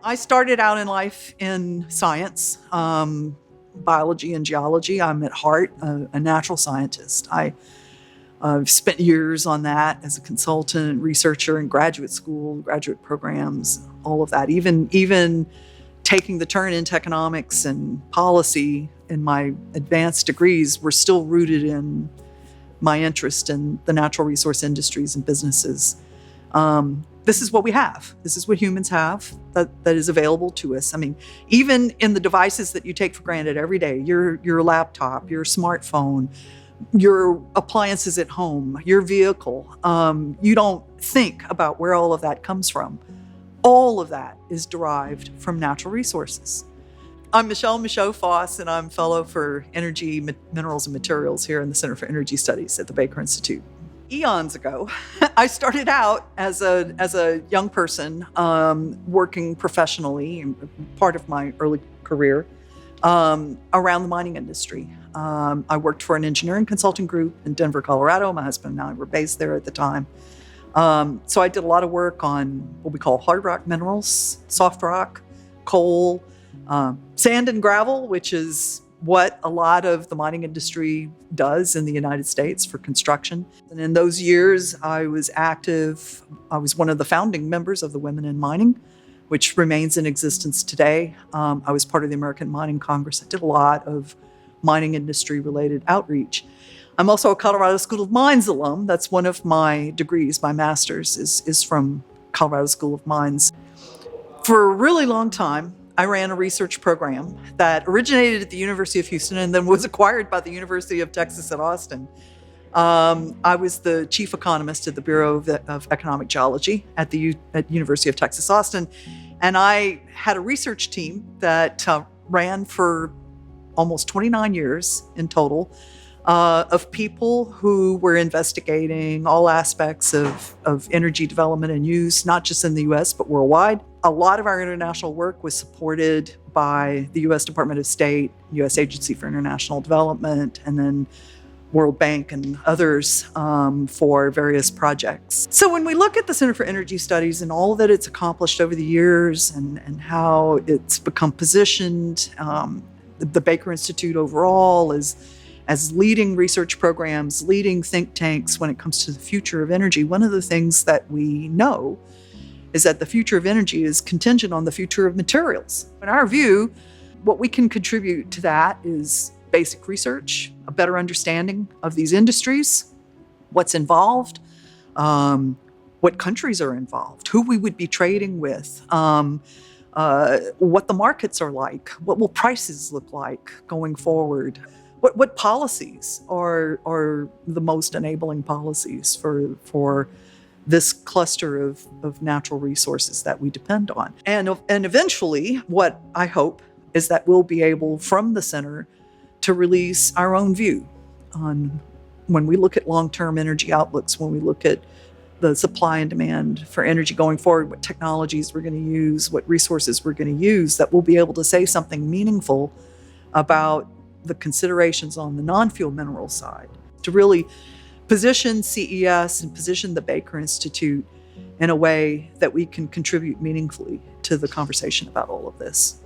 I started out in life in science, biology and geology. I'm at heart a natural scientist. I've spent years on that as a consultant, researcher in graduate school, graduate programs, all of that. Even taking the turn into economics and policy in my advanced degrees were still rooted in my interest in the natural resource industries and businesses. This is what we have. This is what humans have that is available to us. I mean, even in the devices that you take for granted every day, your laptop, your smartphone, your appliances at home, your vehicle, you don't think about where all of that comes from. All of that is derived from natural resources. I'm Michot Foss, and I'm Fellow for Energy, Minerals, and Materials here in the Center for Energy Studies at the Baker Institute. Eons ago, I started out as a young person working professionally, part of my early career, around the mining industry. I worked for an engineering consulting group in Denver, Colorado. My husband and I were based there at the time. So I did a lot of work on what we call hard rock minerals, soft rock, coal, sand and gravel, which is what a lot of the mining industry does in the United States for construction. And in those years, I was active. I was one of the founding members of the Women in Mining, which remains in existence today. I was part of the American Mining Congress. I did a lot of mining industry-related outreach. I'm also a Colorado School of Mines alum. That's one of my degrees. My master's is from Colorado School of Mines. For a really long time, I ran a research program that originated at the University of Houston and then was acquired by the University of Texas at Austin. I was the chief economist at the Bureau of Economic Geology at University of Texas, Austin. And I had a research team that ran for almost 29 years in total, of people who were investigating all aspects of energy development and use, not just in the U.S., but worldwide. A lot of our international work was supported by the U.S. Department of State, U.S. Agency for International Development, and then World Bank and others for various projects. So when we look at the Center for Energy Studies and all that it's accomplished over the years and how it's become positioned, the Baker Institute overall as leading research programs, leading think tanks when it comes to the future of energy, one of the things that we know is that the future of energy is contingent on the future of materials. In our view, what we can contribute to that is basic research, a better understanding of these industries, what's involved, what countries are involved, who we would be trading with, what the markets are like, what will prices look like going forward, what policies are the most enabling policies for this cluster of natural resources that we depend on. And eventually, what I hope is that we'll be able, from the center, to release our own view on when we look at long-term energy outlooks, when we look at the supply and demand for energy going forward, what technologies we're going to use, what resources we're going to use, that we'll be able to say something meaningful about the considerations on the non-fuel mineral side, to really position CES and position the Baker Institute in a way that we can contribute meaningfully to the conversation about all of this.